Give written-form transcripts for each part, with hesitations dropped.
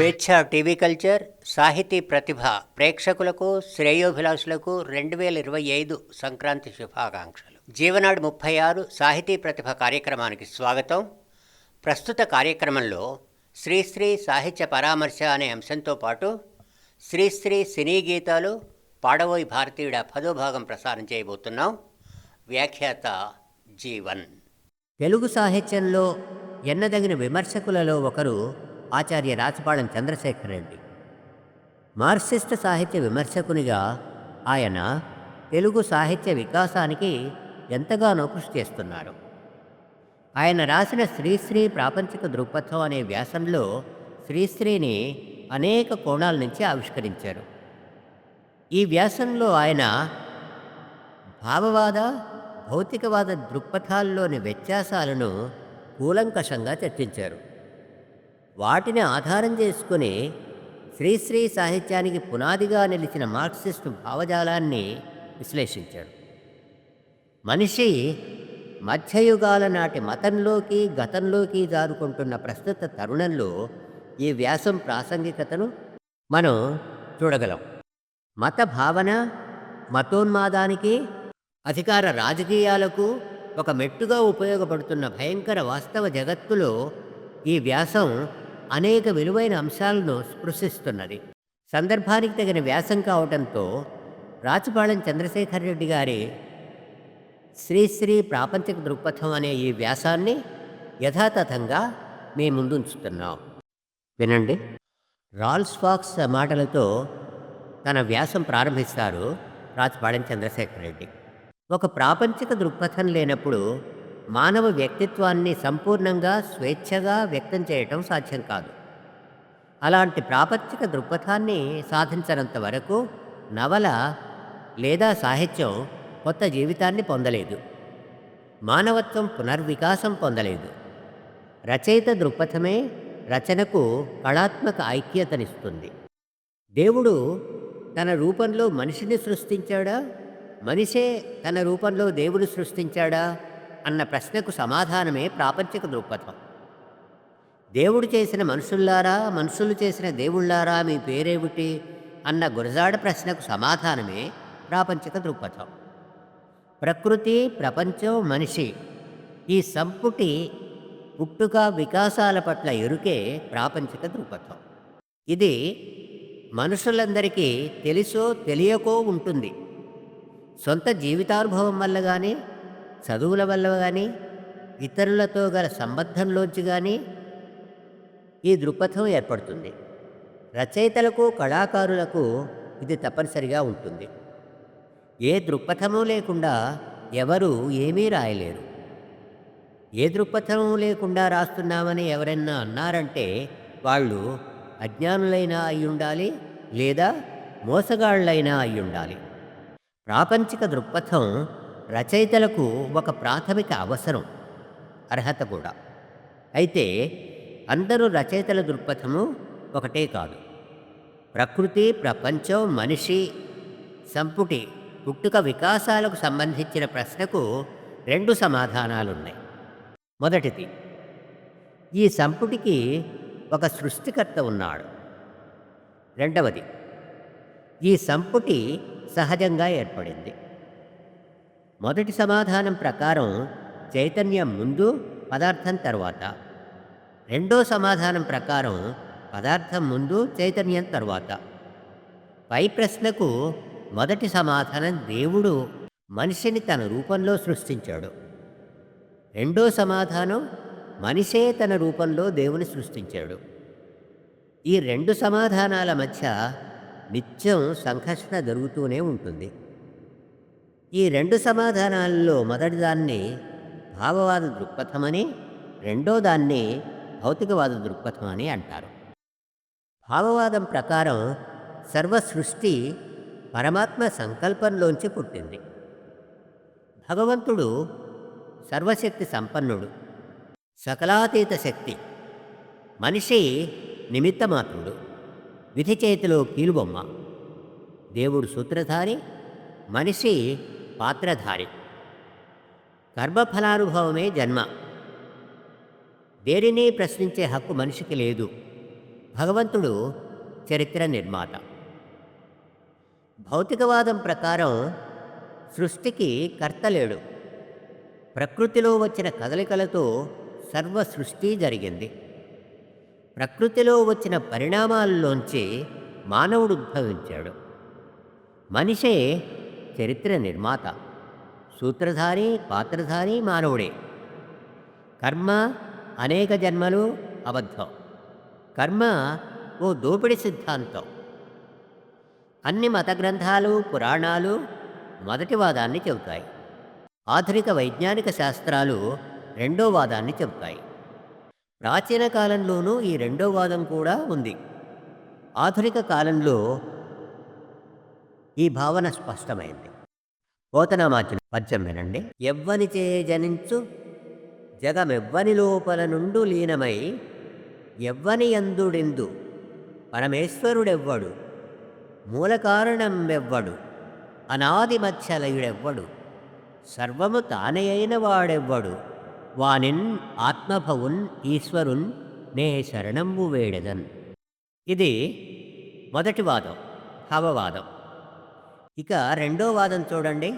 స్వేచ్ఛ TV culture సాహితీ ప్రతిభ ప్రేక్షకులకు శ్రేయోభిలాషులకు 2025 సంక్రాంతి శుభాకాంక్షలు. జీవనాడు 36 సాహితీ ప్రతిభ కార్యక్రమానికి స్వాగతం. ప్రస్తుత కార్యక్రమంలో శ్రీశ్రీ సాహిత్య పరామర్శ అనే అంశంతో పాటు శ్రీశ్రీ సినీ గీతాలు పాడవోయి భారతీయుడ 10వ భాగం ప్రసారం చేయబోతున్నాం. వ్యాఖ్యాత జీవన్. తెలుగు సాహిత్యంలో ఎన్నదగిన విమర్శకులలో ఒకరు ఆచార్య రాచపాళెం చంద్రశేఖర్ రెడ్డి. మార్క్సిస్ట్ సాహిత్య విమర్శకునిగా ఆయన తెలుగు సాహిత్య వికాసానికి ఎంతగానో కృషి చేస్తున్నారు. ఆయన రాసిన శ్రీశ్రీ ప్రాపంచిక దృక్పథం అనే వ్యాసంలో శ్రీశ్రీని అనేక కోణాల నుంచి ఆవిష్కరించారు. ఈ వ్యాసంలో ఆయన భావవాద భౌతికవాద దృక్పథాల్లోని వ్యత్యాసాలను కూలంకషంగా చర్చించారు. వాటిని ఆధారం చేసుకుని శ్రీశ్రీ సాహిత్యానికి పునాదిగా నిలిచిన మార్క్సిస్టు భావజాలాన్ని విశ్లేషించాడు. మనిషి మధ్యయుగాల నాటి మతంలోకి గతంలోకి జారుకుంటున్న ప్రస్తుత తరుణంలో ఈ వ్యాసం ప్రాసంగికతను మనం చూడగలం. మత భావన మతోన్మాదానికి అధికార రాజకీయాలకు ఒక మెట్టుగా ఉపయోగపడుతున్న భయంకర వాస్తవ జగత్తులో ఈ వ్యాసం అనేక విలువైన అంశాలను స్పృశిస్తున్నది. సందర్భానికి తగిన వ్యాసం కావడంతో రాచపాళెం చంద్రశేఖర్ రెడ్డి గారి శ్రీశ్రీ ప్రాపంచిక దృక్పథం అనే ఈ వ్యాసాన్ని యథాతథంగా మీ ముందుంచుతున్నాం. వినండి. రాల్స్ ఫాక్స్ మాటలతో తన వ్యాసం ప్రారంభిస్తారు రాచపాళెం చంద్రశేఖర్ రెడ్డి. ఒక ప్రాపంచిక దృక్పథం లేనప్పుడు మానవ వ్యక్తిత్వాన్ని సంపూర్ణంగా స్వేచ్ఛగా వ్యక్తం చేయటం సాధ్యం కాదు. అలాంటి ప్రాపంచిక దృక్పథాన్ని సాధించనంత వరకు నవల లేదా సాహిత్యం కొత్త జీవితాన్ని పొందలేదు, మానవత్వం పునర్వికాసం పొందలేదు. రచయిత దృక్పథమే రచనకు కళాత్మక ఐక్యతనిస్తుంది. దేవుడు తన రూపంలో మనిషిని సృష్టించాడా, మనిషే తన రూపంలో దేవుడు సృష్టించాడా అన్న ప్రశ్నకు సమాధానమే ప్రాపంచిక దృక్పథం. దేవుడు చేసిన మనుషుల్లారా, మనుషులు చేసిన దేవుళ్ళారా మీ పేరేమిటి అన్న గురజాడ ప్రశ్నకు సమాధానమే ప్రాపంచిక దృక్పథం. ప్రకృతి, ప్రపంచం, మనిషి ఈ సంపుటి పుట్టుక వికాసాల పట్ల ఎరుకే ప్రాపంచిక దృక్పథం. ఇది మనుషులందరికీ తెలుసో తెలియకో ఉంటుంది. సొంత జీవితానుభవం వల్ల కానీ, చదువుల వల్ల కానీ, ఇతరులతో గల సంబంధంలోంచి కానీ ఈ దృక్పథం ఏర్పడుతుంది. రచయితలకు కళాకారులకు ఇది తప్పనిసరిగా ఉంటుంది. ఏ దృక్పథము లేకుండా ఎవరు ఏమీ రాయలేరు. ఏ దృక్పథము లేకుండా రాస్తున్నామని ఎవరైనా అన్నారంటే వాళ్ళు అజ్ఞానులైనా అయ్యుండాలి, లేదా మోసగాళ్ళైనా అయ్యుండాలి. ప్రాపంచిక దృక్పథం రచయితలకు ఒక ప్రాథమిక అవసరం, అర్హత కూడా. అయితే అందరూ రచయితల దృక్పథము ఒకటే కాదు. ప్రకృతి, ప్రపంచం, మనిషి సంపుటి పుట్టుక వికాసాలకు సంబంధించిన ప్రశ్నకు 2 సమాధానాలున్నాయి. మొదటిది, ఈ సంపుటికి ఒక సృష్టికర్త ఉన్నాడు. రెండవది, ఈ సంపుటి సహజంగా ఏర్పడింది. మొదటి సమాధానం ప్రకారం చైతన్యం ముందు, పదార్థం తర్వాత. రెండో సమాధానం ప్రకారం పదార్థం ముందు, చైతన్యం తర్వాత. పై ప్రశ్నకు మొదటి సమాధానం దేవుడు మనిషిని తన రూపంలో సృష్టించాడు. రెండో సమాధానం మనిషే తన రూపంలో దేవుని సృష్టించాడు. ఈ 2 సమాధానాల మధ్య నిత్యం సంఘర్షణ జరుగుతూనే ఉంటుంది. ఈ 2 సమాధానాల్లో మొదటిదాన్ని భావవాద దృక్పథమని, రెండో దాన్ని భౌతికవాద దృక్పథం అని అంటారు. భావవాదం ప్రకారం సర్వ సృష్టి పరమాత్మ సంకల్పంలోంచి పుట్టింది. భగవంతుడు సర్వశక్తి సంపన్నుడు, సకలాతీత శక్తి. మనిషి నిమిత్తమాత్రుడు, విధి చేతిలో కీలుబొమ్మ. దేవుడు సూత్రధారి, మనిషి పాత్రధారి. కర్మఫలానుభవమే జన్మ. దేనిని ప్రశ్నించే హక్కు మనిషికి లేదు. భగవంతుడు చరిత్ర నిర్మాత. భౌతికవాదం ప్రకారం సృష్టికి కర్త లేడు. ప్రకృతిలో వచ్చిన కదలికలతో సర్వ సృష్టి జరిగింది. ప్రకృతిలో వచ్చిన పరిణామాల్లోంచి మానవుడు ఉద్భవించాడు. మనిషే చరిత్ర నిర్మాత. సూత్రధారి, పాత్రధారి మానవుడే. కర్మ అనేక జన్మలు అబద్ధం. కర్మ ఓ దోపిడి సిద్ధాంతం. అన్ని మత గ్రంథాలు, పురాణాలు మొదటి వాదాన్ని చెబుతాయి. ఆధునిక వైజ్ఞానిక శాస్త్రాలు రెండో వాదాన్ని చెబుతాయి. ప్రాచీన కాలంలోనూ ఈ రెండో వాదం కూడా ఉంది. ఆధునిక కాలంలో ఈ భావన స్పష్టమైంది. పోతనామాచిన పద్యం వినండి. ఎవ్వని చే జనించు జగమెవ్వని లోపల నుండు లీనమై ఎవ్వని యందుడెందు పరమేశ్వరుడెవ్వడు మూల కారణమెవ్వడు అనాది మధ్యలయుడెవ్వడు సర్వము తానే అయిన వాడెవ్వడు వానిన్ ఆత్మభవున్ ఈశ్వరున్ నే శరణంబు వేడెదన్. ఇది మొదటి వాదం, భావవాదం. ఇక రెండో వాదం చూడండి.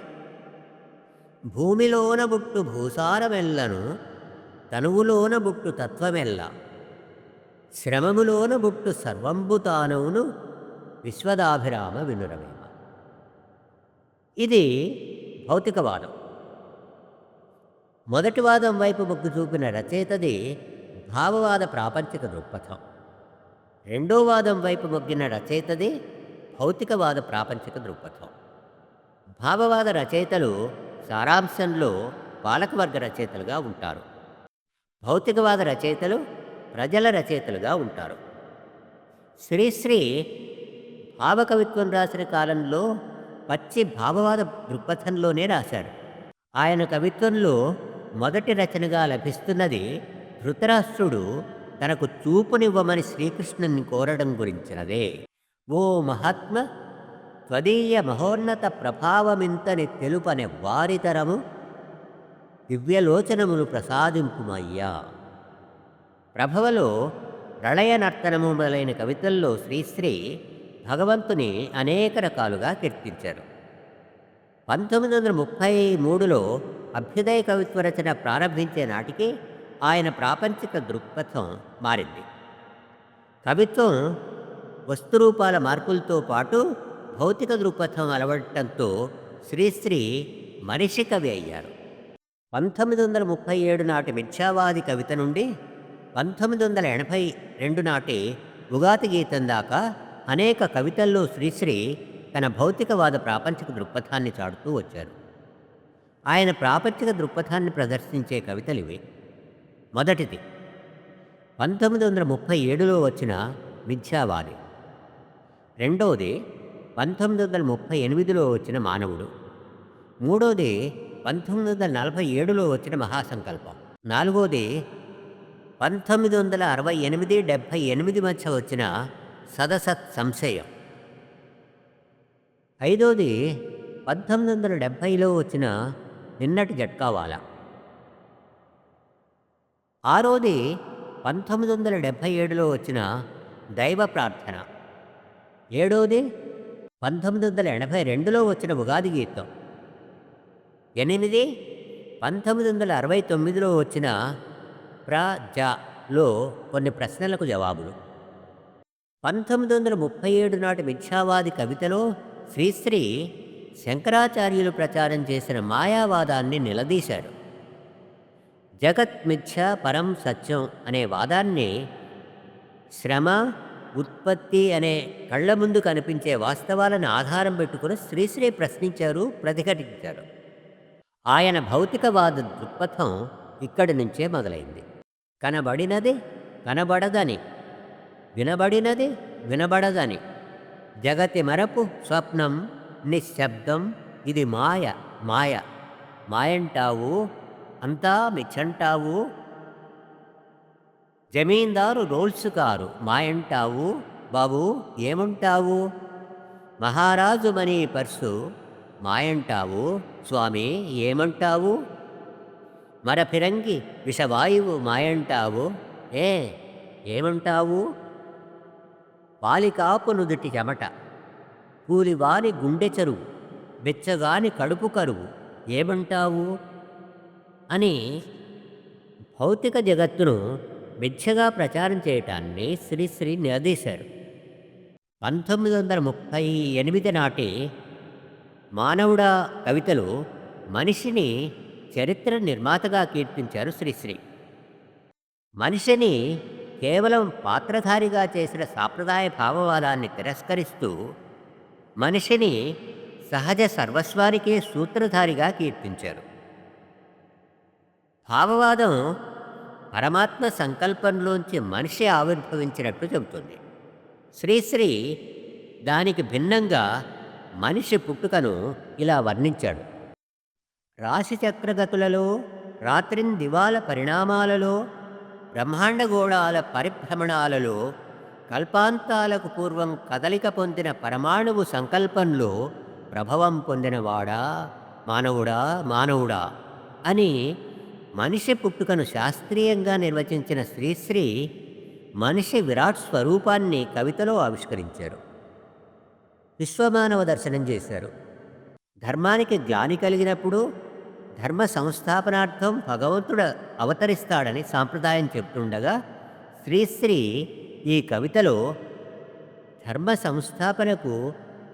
భూమిలోన బుట్టు భూసారమెల్లను తనువులోన బుట్టు తత్వమెల్ల శ్రమములోన బుట్టు సర్వంబు తానవును విశ్వదాభిరామ వినురవేమ. ఇది భౌతికవాదం. మొదటి వాదం వైపు మొగ్గు చూపిన రచయితది భావవాద ప్రాపంచిక దృక్పథం. రెండో వాదం వైపు మొగ్గిన రచయితది భౌతికవాద ప్రాపంచిక దృక్పథం. భావవాద రచయితలు సారాంశంలో పాలకవర్గ రచయితలుగా ఉంటారు. భౌతికవాద రచయితలు ప్రజల రచయితలుగా ఉంటారు. శ్రీశ్రీ భావకవిత్వం రాసిన కాలంలో పచ్చి భావవాద దృక్పథంలోనే రాశాడు. ఆయన కవిత్వంలో మొదటి రచనగా లభిస్తున్నది ధృతరాష్ట్రుడు తనకు చూపునివ్వమని శ్రీకృష్ణుని కోరడం గురించినదే. ఓ మహాత్మ, త్వదీయ మహోన్నత ప్రభావమింతని తెలుపనే వారితరము దివ్యలోచనములు ప్రసాదింపుమయ్యా. ప్రభవలో ప్రళయ నర్తనము మొదలైన కవితల్లో శ్రీశ్రీ భగవంతుని అనేక రకాలుగా కీర్తించారు. 1933లో అభ్యుదయ కవిత్వ రచన ప్రారంభించే నాటికి ఆయన ప్రాపంచిక దృక్పథం మారింది. కవిత్వం వస్తురూపాల మార్పులతో పాటు భౌతిక దృక్పథం అలవడటంతో శ్రీశ్రీ మనిషి కవి అయ్యారు. 1937 నాటి మిథ్యావాది కవిత నుండి 1982 నాటి ఉగాది గీతం దాకా అనేక కవితల్లో శ్రీశ్రీ తన భౌతికవాద ప్రాపంచిక దృక్పథాన్ని చాటుతూ వచ్చారు. ఆయన ప్రాపంచిక దృక్పథాన్ని ప్రదర్శించే కవితలివి. మొదటిది 1937లో వచ్చిన మిథ్యావాది. రెండవది 1938లో వచ్చిన మానవుడు. మూడవది 1947లో వచ్చిన మహాసంకల్పం. నాలుగవది 1968-78 మధ్య వచ్చిన సదసత్ సంశయం. ఐదవది 1970లో వచ్చిన నిన్నటి జట్కావాలా. ఆరోది 1977లో వచ్చిన దైవ ప్రార్థన. ఏడవది 1982లో వచ్చిన ఉగాది గీతం. 8 1969లో వచ్చిన ప్రజలో కొన్ని ప్రశ్నలకు జవాబులు. 1937 నాటి మిథ్యావాది కవితలో శ్రీశ్రీ శంకరాచార్యులు ప్రచారం చేసిన మాయావాదాన్ని నిలదీశాడు. జగత్ మిథ్య పరం సత్యం అనే వాదాన్ని శ్రమ, ఉత్పత్తి అనే కళ్ళ ముందు కనిపించే వాస్తవాలను ఆధారం పెట్టుకుని శ్రీశ్రీ ప్రశ్నించారు, ప్రతిఘటించారు. ఆయన భౌతికవాద దృక్పథం ఇక్కడి నుంచే మొదలైంది. కనబడినది కనబడదని, వినబడినది వినబడదని, జగతి మరపు స్వప్నం నిశ్శబ్దం, ఇది మాయ మాయ మాయంటావు, అంతా మిచ్చంటావు, జమీందారు రోల్స్ కారు మాయంటావు, బాబు ఏమంటావు, మహారాజు మనీ పర్సు మాయంటావు, స్వామి ఏమంటావు, మర ఫిరంగి విషవాయువు మాయంటావు, ఏమంటావు, పాలికాపు నుదుటి చెమట, కూలివాని గుండె చెరువు, బెచ్చగాని కడుపు కరువు, ఏమంటావు అని భౌతిక జగత్తును మిథ్యగా ప్రచారం చేయటాన్ని శ్రీశ్రీ నిలదీశారు. 1938 నాటి మానవుడా కవితలో మనిషిని చరిత్ర నిర్మాతగా కీర్తించారు శ్రీశ్రీ. మనిషిని కేవలం పాత్రధారిగా చేసిన సాంప్రదాయ భావవాదాన్ని తిరస్కరిస్తూ మనిషిని సహజ సర్వస్వానికే సూత్రధారిగా కీర్తించారు. భావవాదం పరమాత్మ సంకల్పంలోంచి మనిషి ఆవిర్భవించినట్లు చెబుతుంది. శ్రీశ్రీ దానికి భిన్నంగా మనిషి పుట్టుకను ఇలా వర్ణించాడు. రాశిచక్రగతులలో, రాత్రిందివాల పరిణామాలలో, బ్రహ్మాండగోళాల పరిభ్రమణాలలో, కల్పాంతాలకు పూర్వం కదలిక పొందిన పరమాణువు సంకల్పంలో ప్రభవం పొందినవాడా మానవుడా మానవుడా అని మనిషి పుట్టుకను శాస్త్రీయంగా నిర్వచించిన శ్రీశ్రీ మనిషి విరాట్ స్వరూపాన్ని కవితలో ఆవిష్కరించారు. విశ్వమానవ దర్శనం చేశారు. ధర్మానికి గ్లాని కలిగినప్పుడు ధర్మ సంస్థాపనార్థం భగవంతుడు అవతరిస్తాడని సాంప్రదాయం చెప్తుండగా శ్రీశ్రీ ఈ కవితలో ధర్మ సంస్థాపనకు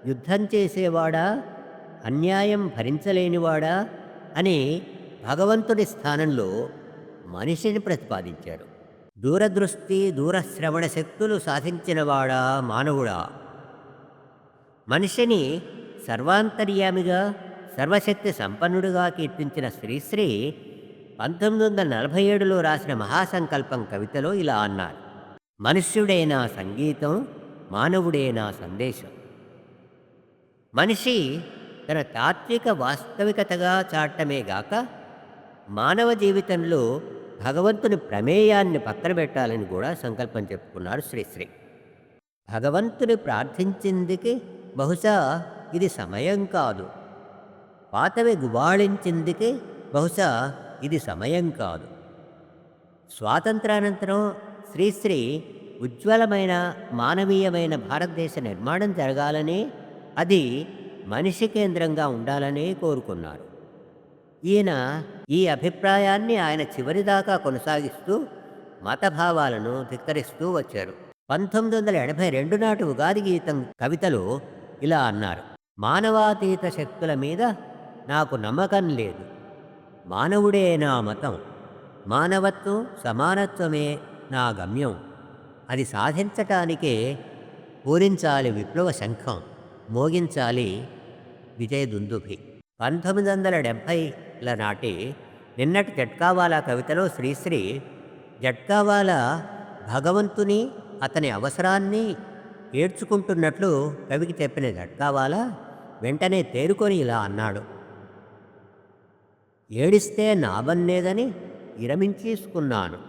యుద్ధం చేసేవాడా, అన్యాయం భరించలేనివాడా అని భగవంతుడి స్థానంలో మనిషిని ప్రతిపాదించారు. దూరదృష్టి దూరశ్రవణ శక్తులు సాధించినవాడా మానవుడా. మనిషిని సర్వాంతర్యామిగా సర్వశక్తి సంపన్నుడిగా కీర్తించిన శ్రీశ్రీ 1947లో రాసిన మహాసంకల్పం కవితలో ఇలా అన్నారు: మనుష్యుడే నా సంగీతం, మానవుడే నా సందేశం. మనిషి తన తాత్విక వాస్తవికతగా చాటమే గాక మానవ జీవితంలో భగవంతుని ప్రమేయాన్ని పక్కన పెట్టాలని కూడా సంకల్పం చెప్పుకున్నారు శ్రీశ్రీ. భగవంతుని ప్రార్థించిందికి బహుశా ఇది సమయం కాదు, పాతవి గుబాళించిందికి బహుశా ఇది సమయం కాదు. స్వాతంత్రానంతరం శ్రీశ్రీ ఉజ్వలమైన మానవీయమైన భారతదేశ నిర్మాణం జరగాలని, అది మనిషి కేంద్రంగా ఉండాలని కోరుకున్నారు. ఈయన ఈ అభిప్రాయాన్ని ఆయన చివరిదాకా కొనసాగిస్తూ మతభావాలను ధిక్కరిస్తూ వచ్చారు. 1982 నాటి ఉగాది గీతం కవితలో ఇలా అన్నారు: మానవాతీత శక్తుల మీద నాకు నమ్మకం లేదు, మానవుడే నా మతం, మానవత్వం సమానత్వమే నా గమ్యం, అది సాధించటానికే పూరించాలి విప్లవ శంఖం, మోగించాలి విజయ దుందుభి. 1970ల నాటి నిన్నటి జట్కావాలా కవితలో శ్రీశ్రీ జట్కావాలా భగవంతుని అతని అవసరాన్ని ఏడ్చుకుంటున్నట్లు కవికి చెప్పిన జట్కావాలా వెంటనే తేరుకొని ఇలా అన్నాడు: ఏడిస్తే నాబన్నేదని విరమించేసుకున్నాను,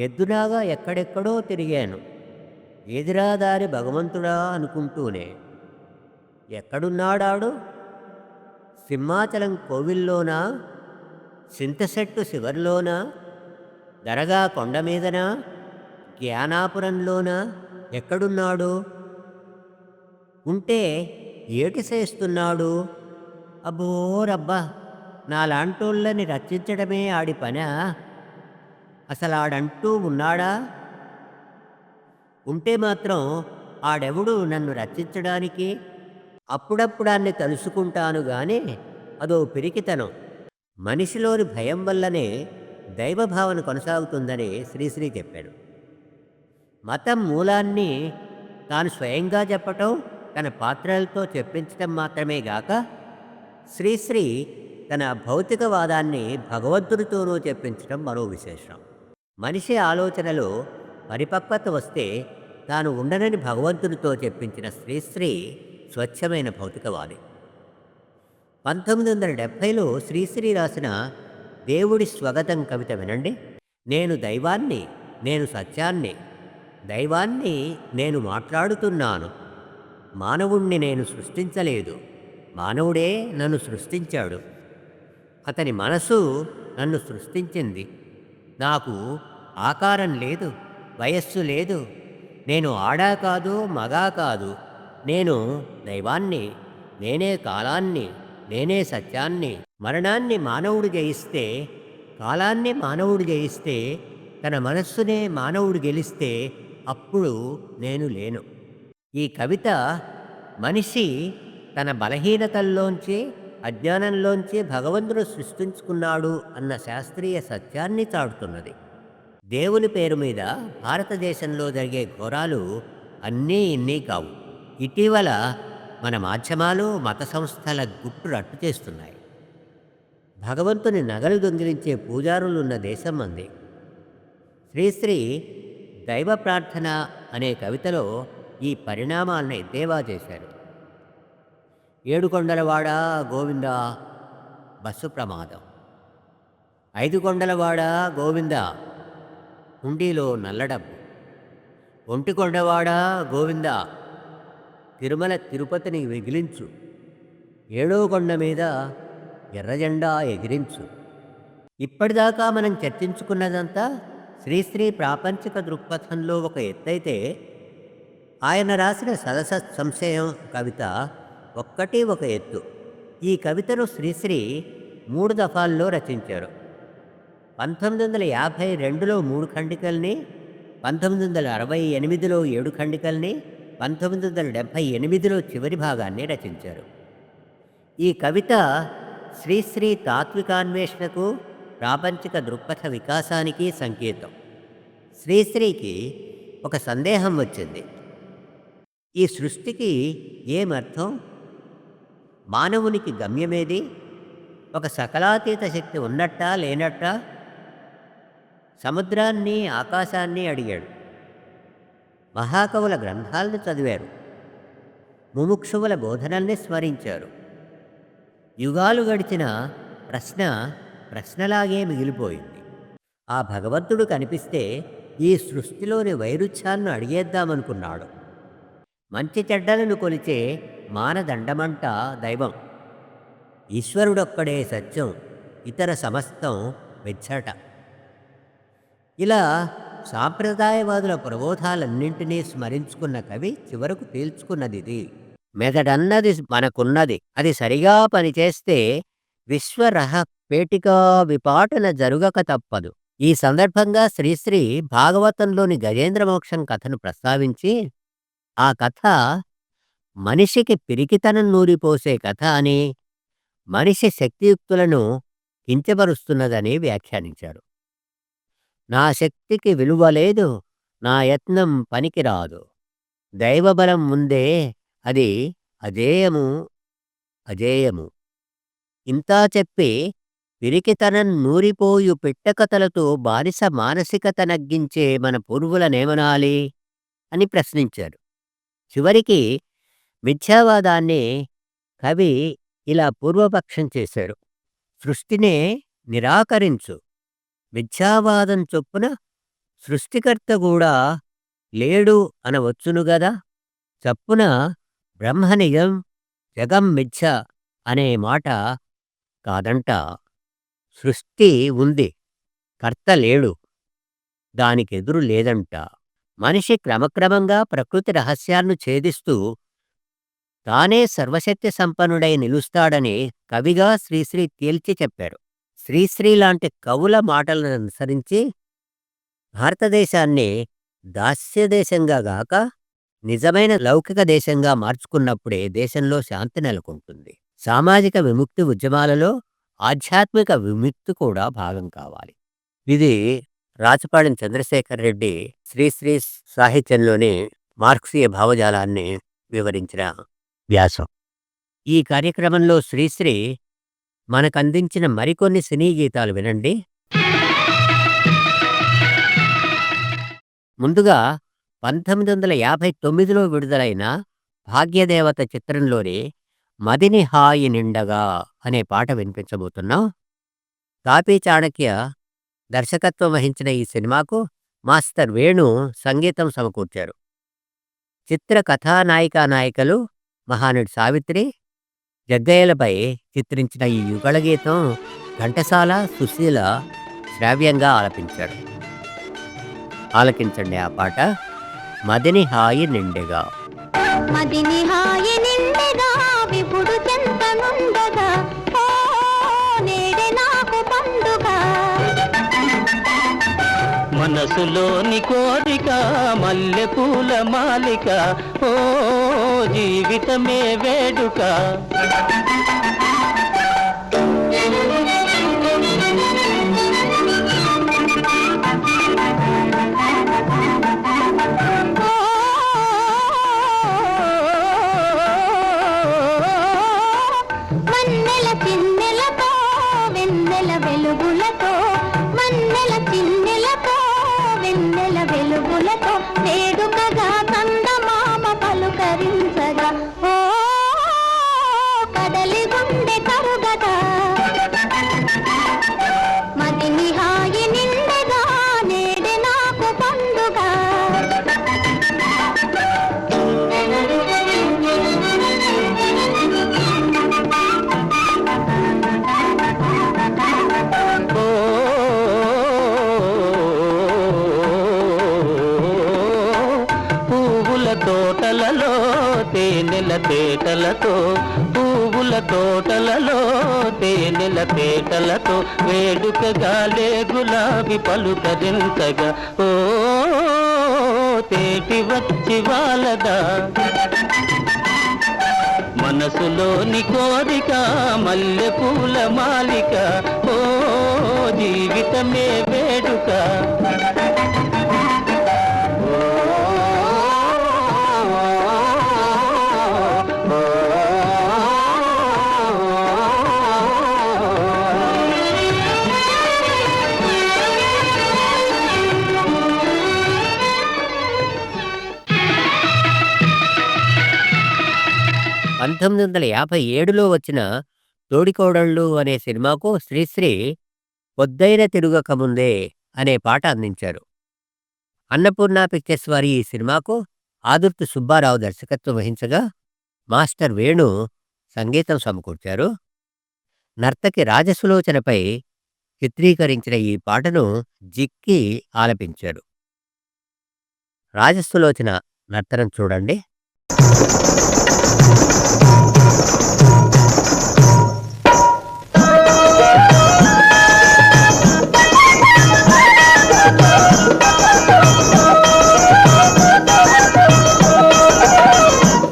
ఎద్దులాగా ఎక్కడెక్కడో తిరిగాను, ఎదిరాదారి భగవంతుడా అనుకుంటూనే. ఎక్కడున్నాడాడు? సింహాచలం కోవిల్లోనా, సింతశెట్టు శివర్లోనా, దరగా కొండ మీదనా, జ్ఞానాపురంలోనా, ఎక్కడున్నాడు? ఉంటే ఏటి చేస్తున్నాడు? అబ్బో రబ్బా, నాలాంటోళ్ళని రక్షించడమే ఆడి పనా? అసలు ఆడంటూ ఉన్నాడా? ఉంటే మాత్రం ఆడెవడు నన్ను రక్షించడానికి? అప్పుడప్పుడాన్ని తలుసుకుంటాను గాని అదో పిరికితనం. మనిషిలోని భయం వల్లనే దైవభావన కొనసాగుతుందని శ్రీశ్రీ చెప్పాడు. మతం మూలాన్ని తాను స్వయంగా చెప్పటం, తన పాత్రలతో చెప్పించటం మాత్రమే గాక శ్రీశ్రీ తన భౌతికవాదాన్ని భగవంతుడితోనూ చెప్పించటం మరో విశేషం. మనిషి ఆలోచనలో పరిపక్వత వస్తే తాను ఉండనని భగవంతుడితో చెప్పించిన శ్రీశ్రీ స్వచ్ఛమైన భౌతికవాది. 1970లో శ్రీశ్రీ రాసిన దేవుడి స్వగతం కవిత వినండి. నేను దైవాన్ని, నేను సత్యాన్ని, దైవాన్ని నేను మాట్లాడుతున్నాను, మానవుణ్ణి నేను సృష్టించలేదు, మానవుడే నన్ను సృష్టించాడు, అతని మనసు నన్ను సృష్టించింది, నాకు ఆకారం లేదు, వయస్సు లేదు, నేను ఆడా కాదు, మగా కాదు. నేను దైవాన్ని, నేనే కాలాన్ని, నేనే సత్యాన్ని. మరణాన్ని మానవుడు జయిస్తే, కాలాన్ని మానవుడు జయిస్తే, తన మనస్సునే మానవుడు గెలిస్తే అప్పుడు నేను లేను. ఈ కవిత మనిషి తన బలహీనతల్లోంచి, అజ్ఞానంలోంచి భగవంతుడు సృష్టించుకున్నాడు అన్న శాస్త్రీయ సత్యాన్ని చాటుతున్నది. దేవుని పేరు మీద భారతదేశంలో జరిగే ఘోరాలు అన్నీ ఇన్నీ కావు. ఇటీవల మన మాధ్యమాలు, మత సంస్థల గుట్టు రట్టు చేస్తున్నాయి. భగవంతుని నగలు దొంగిలించే పూజారులున్న దేశం మంది. శ్రీశ్రీ దైవ ప్రార్థన అనే కవితలో ఈ పరిణామాలను ఎద్దేవా చేశారు. ఏడుకొండలవాడ గోవింద బస్సు ప్రమాదం, ఐదు కొండలవాడ గోవింద హుండీలో నల్లడబ్బు, ఒంటికొండవాడ గోవింద తిరుమల తిరుపతిని వెగిలించు, ఏడో కొండ మీద ఎర్రజెండా ఎగిరించు. ఇప్పటిదాకా మనం చర్చించుకున్నదంతా శ్రీశ్రీ ప్రాపంచిక దృక్పథంలో ఒక ఎత్తైతే, ఆయన రాసిన సదస సంశయం కవిత ఒక్కటి ఒక ఎత్తు. ఈ కవితను శ్రీశ్రీ 3 దఫాల్లో రచించారు. 1952లో 3 ఖండికల్ని, 1968లో 7 ఖండికల్ని, 1978లో చివరి భాగాన్ని రచించారు. ఈ కవిత శ్రీశ్రీ తాత్వికాన్వేషణకు, ప్రాపంచిక దృక్పథ వికాసానికి సంకేతం. శ్రీశ్రీకి ఒక సందేహం వచ్చింది. ఈ సృష్టికి ఏమర్థం? మానవునికి గమ్యమేది? ఒక సకలాతీత శక్తి ఉన్నట్టా లేనట్టా? సముద్రాన్ని, ఆకాశాన్ని అడిగాడు. మహాకవుల గ్రంథాలను చదివారు. ముముక్షువుల బోధనల్ని స్మరించారు. యుగాలు గడిచిన ప్రశ్న ప్రశ్నలాగే మిగిలిపోయింది. ఆ భగవంతుడు కనిపిస్తే ఈ సృష్టిలోని వైరుధ్యాన్ని అడిగేద్దామనుకున్నాడు. మంచి చెడ్డలను కొలిచే మానదండమంట దైవం. ఈశ్వరుడొక్కడే సత్యం, ఇతర సమస్తం మిథ్యట. ఇలా సాంప్రదాయవాదుల ప్రబోధాలన్నింటినీ స్మరించుకున్న కవి చివరకు తేల్చుకున్నదిది: మెదడన్నది మనకున్నది, అది సరిగా పనిచేస్తే విశ్వరహ పేటికా విపాటన జరుగక తప్పదు. ఈ సందర్భంగా శ్రీశ్రీ భాగవతంలోని గజేంద్ర మోక్షం కథను ప్రస్తావించి, ఆ కథ మనిషికి పిరికితనం నూరిపోసే కథ అని, మనిషి శక్తియుక్తులను కించపరుస్తున్నదని వ్యాఖ్యానించారు. నా శక్తికి విలువ లేదు, నా యత్నం పనికిరాదు, దైవబలం ముందే అది అజేయము అజేయము. ఇంతా చెప్పి పిరికితనం నూరిపోయు పిట్టకథలతో బానిస మానసికత నగ్గించే మన పూర్వులనేమనాలి అని ప్రశ్నించారు. చివరికి మిథ్యావాదాన్ని కవి ఇలా పూర్వపక్షం చేశారు: సృష్టినే నిరాకరించు, మిథ్యావాదం చొప్పున సృష్టికర్త కూడా లేడు అనవచ్చును గదా. చప్పున బ్రహ్మ నిజం, జగం మిథ్య అనే మాట కాదంట. సృష్టి ఉంది, కర్త లేడు, దానికెదురు లేదంట. మనిషి క్రమక్రమంగా ప్రకృతి రహస్యాలను ఛేదిస్తూ తానే సర్వశక్తి సంపన్నుడై నిలుస్తాడని కవిగా శ్రీశ్రీ తేల్చి చెప్పారు. శ్రీశ్రీ లాంటి కవుల మాటలను అనుసరించి భారతదేశాన్ని దాస్యదేశంగా గాక నిజమైన లౌకిక దేశంగా మార్చుకున్నప్పుడే దేశంలో శాంతి నెలకొంటుంది. సామాజిక విముక్తి ఉద్యమాలలో ఆధ్యాత్మిక విముక్తి కూడా భాగం కావాలి. ఇది రాచపాడెం చంద్రశేఖర్ రెడ్డి శ్రీశ్రీ సాహిత్యంలోని మార్క్సీయ భావజాలాన్ని వివరించిన వ్యాసం. ఈ కార్యక్రమంలో శ్రీశ్రీ మనకందించిన మరికొన్ని సినీ గీతాలు వినండి. ముందుగా 1959లో విడుదలైన భాగ్యదేవత చిత్రంలోని మదిని హాయి నిండగా అనే పాట వినిపించబోతున్నాం. తాపీ చాణక్య దర్శకత్వం వహించిన ఈ సినిమాకు మాస్టర్ వేణు సంగీతం సమకూర్చారు. చిత్ర కథానాయికా నాయకులు మహానటి సావిత్రి, జగ్గయ్యలపై చిత్రించిన ఈ యుగళ గీతం ఘంటసాల, సుశీల శ్రావ్యంగా ఆలపించారు. ఆలకించండి ఆ పాట. మదిని హాయి నిండెగా. మదిని హాయి నిండెగా విపుడు చెంతనుండగా ఓ నేడే నాకు పండుగ. మనసులోని కోరిక మల్లె పూల మాలిక ఓ జీవితమే వేడుక. మన్నెల చిన్నెలతో వెన్నెల వెలుగులతో మన్నెల చిన్నెలతో వెన్నెల వెలుగులతో వేడుకగా కందమామ పలుకరించగా ఓ కదలి గుండె కరుగగా. మదిని హాయి నిండెగా నేడే నాకు పండుగ. తోటలలో తేనెల తేటలతో పువ్వుల తోటలలో తేనెల తేటలతో వేడుకగా లే గులాబీ పలుకరించగా ఓ తేటి వచ్చి వాలదా. మనసులోని కోరిక మల్లె పూల మాలిక ఓ జీవితమే వేడుక. పంతొమ్మిది వందల 57లో వచ్చిన తోడికోడళ్ళు అనే సినిమాకు శ్రీశ్రీ పొద్దైన తిరుగకముందే అనే పాట అందించారు. అన్నపూర్ణ పిక్చర్స్ వారి ఈ సినిమాకు ఆదుర్తి సుబ్బారావు దర్శకత్వం వహించగా మాస్టర్ వేణు సంగీతం సమకూర్చారు. నర్తకి రాజసులోచనపై చిత్రీకరించిన ఈ పాటను జిక్కి ఆలపించారు. రాజసులోచన నర్తనం చూడండి.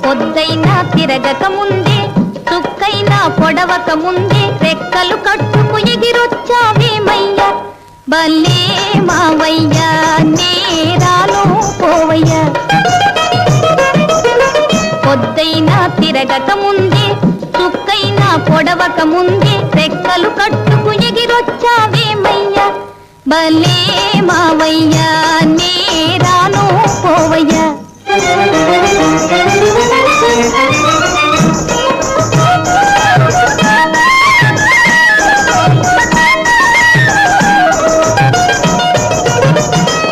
పొద్దైనా తిరగక ముందే చుక్కైనా పొడవక ముందే రెక్కలు కట్టుకు ఎగిరొచ్చావేమయ్య బల్లే మావయ్య నేరాలు పోవయ్య. పొద్దైనా తిరగక ముందే చుక్కైనా పొడవక ముందే రెక్కలు కట్టుకు ఎగిరొచ్చావేమయ్య బల్లే మావయ్య నేరాలు పోవయ్య.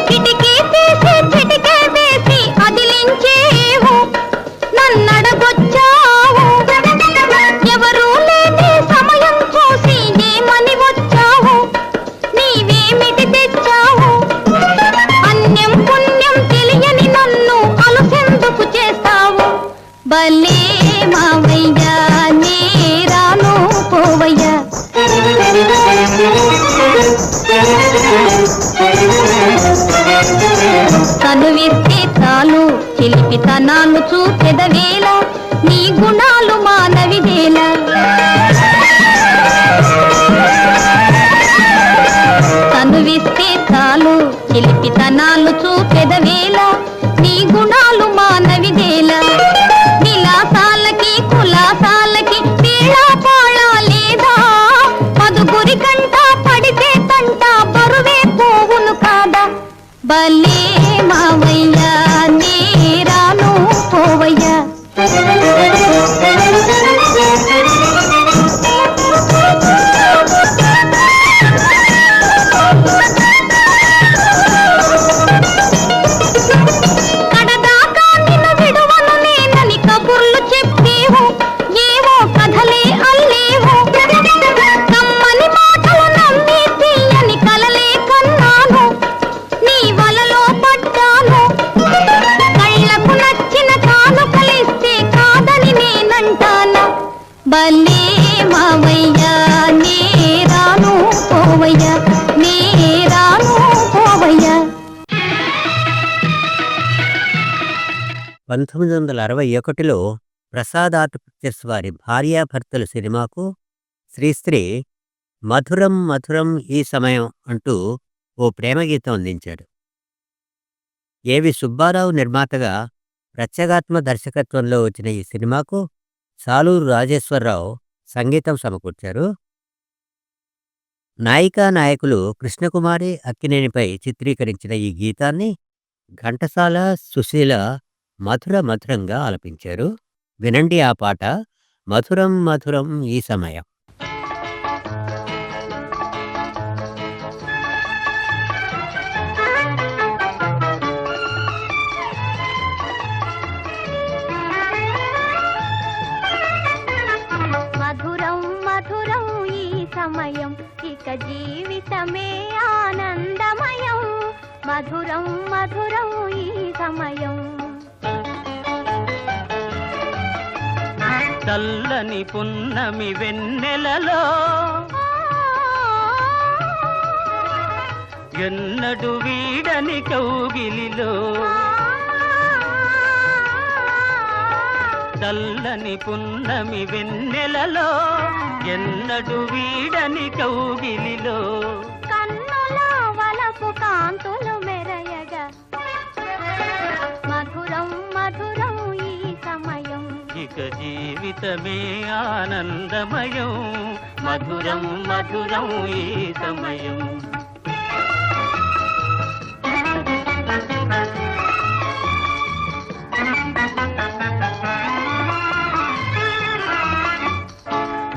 కిటికీ తీసి చిటికే వేసి అదిలించేవు నన్నడగొచ్చావు. ఎవరూ లేని సమయం చూసి ఏమని వచ్చావు నీవేమిటి తెచ్చావు. అన్యం పుణ్యం తెలియని నన్ను అలుసెందుకు చేస్తావు బల్లే మావయ్య నేరాను పోవయ్య. కనువిస్తే చాలు చిలిపితనాలు చూచెదవేళ నీ గుణాలు మానవిదేల. కనువిస్తే చాలు చిలిపితనాలు చూచెదవేళ నీ గుణాలు మానవిదేల. విలాసాలకి కులాసాలకి వేళా పాళా లేదా మధుగురి కంట పడితే తంట బరువే పోవును కాదా బల్లే మావయ్య నేరాను పోవయ్య. కడదాకా నిన్ను విడువను నేనని కబుర్లు చెప్పేవు ఏవో కథలే అల్లేవు. కమ్మని మాటలు నమ్మి తీయని కలలే కన్నాను నీ వలలో పడ్డాను. భలే మావయ్య నే రాను పోవయ్య నే రాను పోవయ్య 1961లో ప్రసాద్ ఆర్ట్ పిక్చర్స్ వారి భార్యాభర్తలు సినిమాకు శ్రీశ్రీ మధురం మధురం ఈ సమయం అంటూ ఓ ప్రేమ గీతం అందించాడు. ఏవి సుబ్బారావు నిర్మాతగా ప్రత్యేగాత్మ దర్శకత్వంలో వచ్చిన ఈ సినిమాకు సాలూరు రాజేశ్వరరావు సంగీతం సమకూర్చారు. నాయికా నాయకులు కృష్ణకుమారి అక్కినేనిపై చిత్రీకరించిన ఈ గీతాన్ని ఘంటసాల సుశీల మధుర మధురంగా ఆలపించారు. వినండి ఆ పాట మధురం మధురం ఈ సమయం. మధురం మధురం ఈ సమయం ఇక జీవితమే ఆనందమయం మధురం మధురం ఈ సమయం చల్లని పున్నమి వెన్నెలలో ఎన్నడు వీడని కౌగిలిలో చల్లని పున్నమి వెన్నెలలో ఎన్నడు వీడని కౌగిలిలో కన్నులో వలపు కాంతులు మెరయగా మధురం మధురం ఈ సమయం ఇక జీవితమే ఆనందమయం మధురం మధురం ఈ సమయం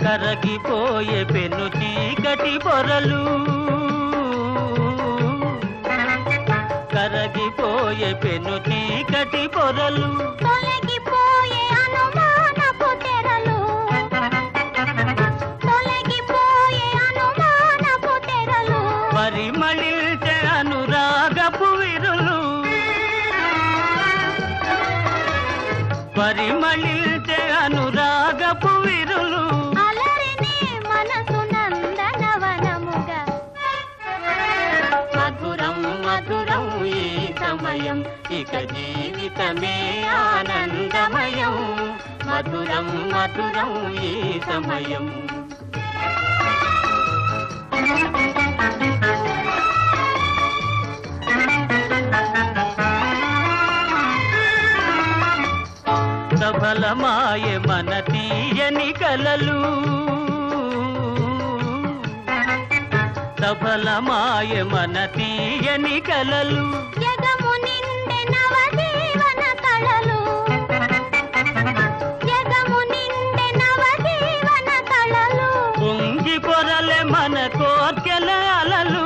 కరగిపోయే పెను చీకటి పొరలు కరగిపోయే పెను చీకటి పొరలు తొలగిపోయే అనుమానపు తెరలు తొలగిపోయే అనుమానపు తెరలు పరిమళించే అనురాగపు విరులు పరిమళించే అనురాగపు విరులు అలరినే మనసు నందనవనముగా మధురం మధురం ఈ సమయం ఇక జీవితమే ఆనందమయం మధురం మధురం ఈ సమయం సఫలమాయ మన తీయని కలలు సఫలమాయ మన తీయని కలలు జగము నిండె నవజీవన కళలు జగము నిండె నవజీవన కళలు పొంగి పొరలే మన కోర్కెల అలలు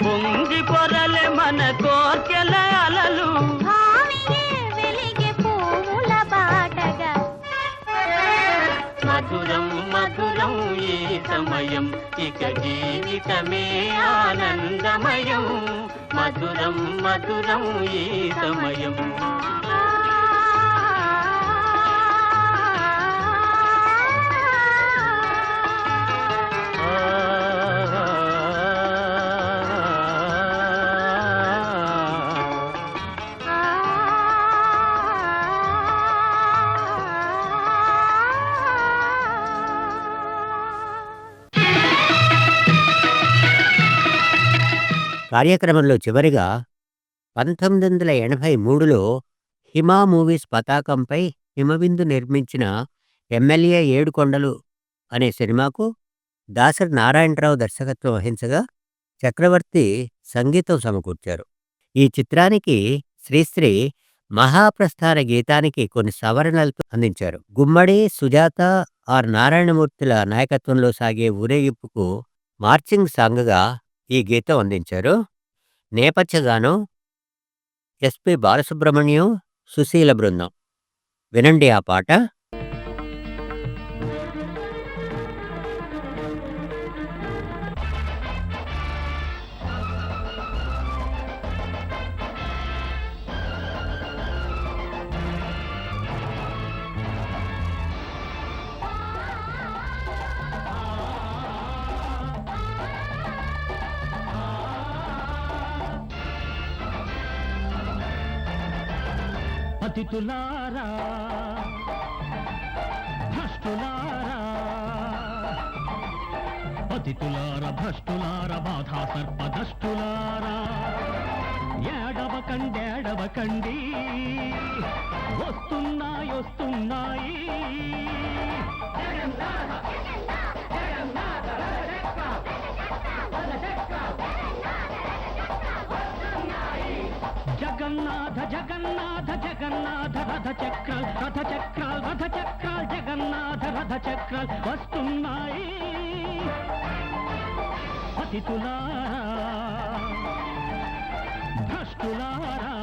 పొంగి పొరలే మన కోర్కెల అలలు భావియే వెలిగే పువ్వుల బాటగా మధురం మధురం ఈ సమయం ఇక జీవితమే ఆనందమయం మధురం మధురం ఈ సమయం కార్యక్రమంలో చివరిగా 1983లో హిమా మూవీస్ పతాకంపై హిమబిందు నిర్మించిన ఎమ్మెల్యే ఏడుకొండలు అనే సినిమాకు దాసరి నారాయణరావు దర్శకత్వం వహించగా చక్రవర్తి సంగీతం సమకూర్చారు. ఈ చిత్రానికి శ్రీశ్రీ మహాప్రస్థాన గీతానికి కొన్ని సవరణలతో అందించారు. గుమ్మడి, సుజాత ఆర్ నారాయణమూర్తుల నాయకత్వంలో సాగే ఊరేగింపుకు మార్చింగ్ సాంగ్గా ఈ గీతం అందించారు. నేపథ్యగానం ఎస్పి బాలసుబ్రహ్మణ్యం, సుశీల బృందం. వినండి ఆ పాట. పతితులారా భ్రష్టులారా పతితులార భ్రష్టులార బాధా సర్పదష్టులారా ఏడవకండి వస్తున్నాయి జగన్నాథ రథ చక్రాల్ జగన్నాథ రథ చక్రాల్ వస్తున్నాయి పతితులారా భ్రష్టులారా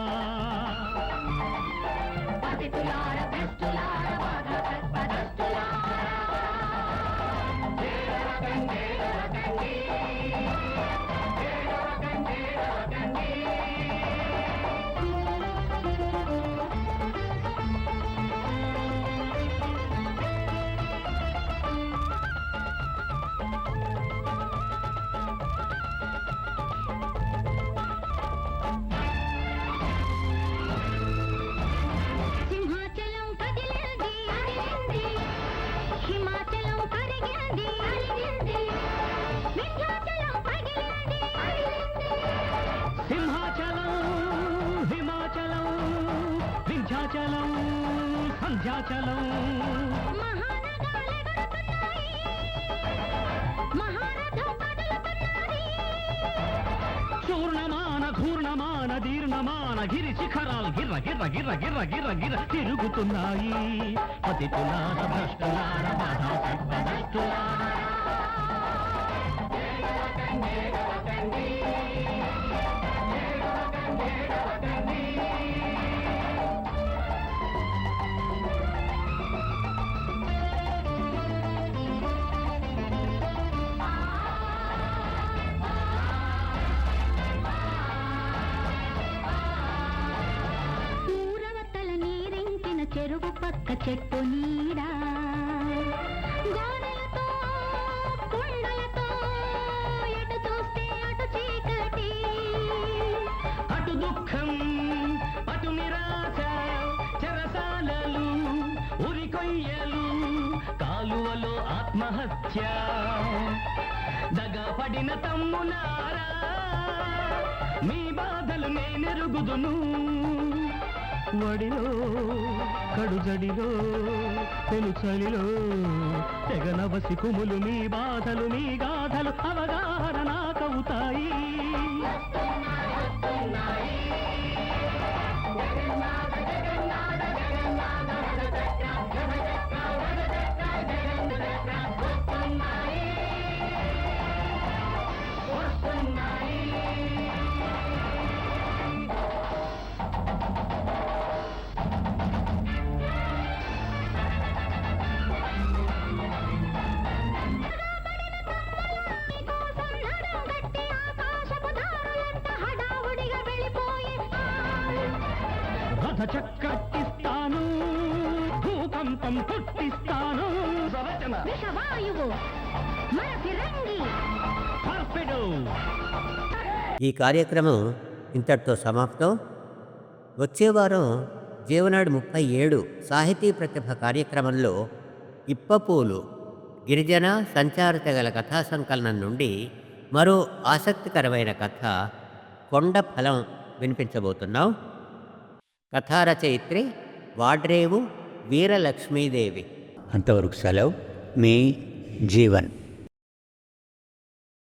సింహాచలం కదిలింది హిమాచలం కరిగింది వింధ్యాచలం పగిలింది సింహాచలం హిమాచలం వింధ్యాచలం సంధ్యాచలం మహానగాలెగురుతున్నాయి మహారథం కదులుతున్నది చూర్ణమాన ఘూర్ణమాన దీర్ణమాన గిరి శిఖరాలు గిర్ర తిరుగుతున్నాయి పతితులార భ్రష్టులార బాధా సర్పదష్టులారా ఊరవతల నీరించిన చెరువు పక్క చెట్టు నీడా గోడలతో కుండలతో ఎటు చూస్తే అటు చీకటి అటు దుఃఖం అటు నిరాశ చెరసాలలు ఉరికొయ్యలు కాలువలో ఆత్మహత్య దగపడిన తమ్ములారా మీ బాధలు నేనెరుగుదును వడిలో కడుజడిలో పెనుచలిలో తెగనవసి కుములు మీ బాధలు మీ గాథలు అవగాహన నాకవుతాయి కోసం నడుం గట్టి ఆకాశపు దారులంట హడావుడిగా వెళ్ళిపోయి రథ చక్కట్టిస్తాను భూకంపం పుట్టిస్తాను విషవాయువు మన ఫిరంగి టార్పెడో. ఈ కార్యక్రమం ఇంతటితో సమాప్తం. వచ్చే వారం జీవనాడు 37 సాహితీ ప్రతిభ కార్యక్రమంలో ఇప్పపూలు గిరిజన సంచార తెగల కథా సంకలనం నుండి మరో ఆసక్తికరమైన కథ కొండ ఫలం వినిపించబోతున్నాం. కథా రచయిత్రి వాడ్రేవు వీరలక్ష్మీదేవి. అంతవరకు సెలవు. మీ జీవన్.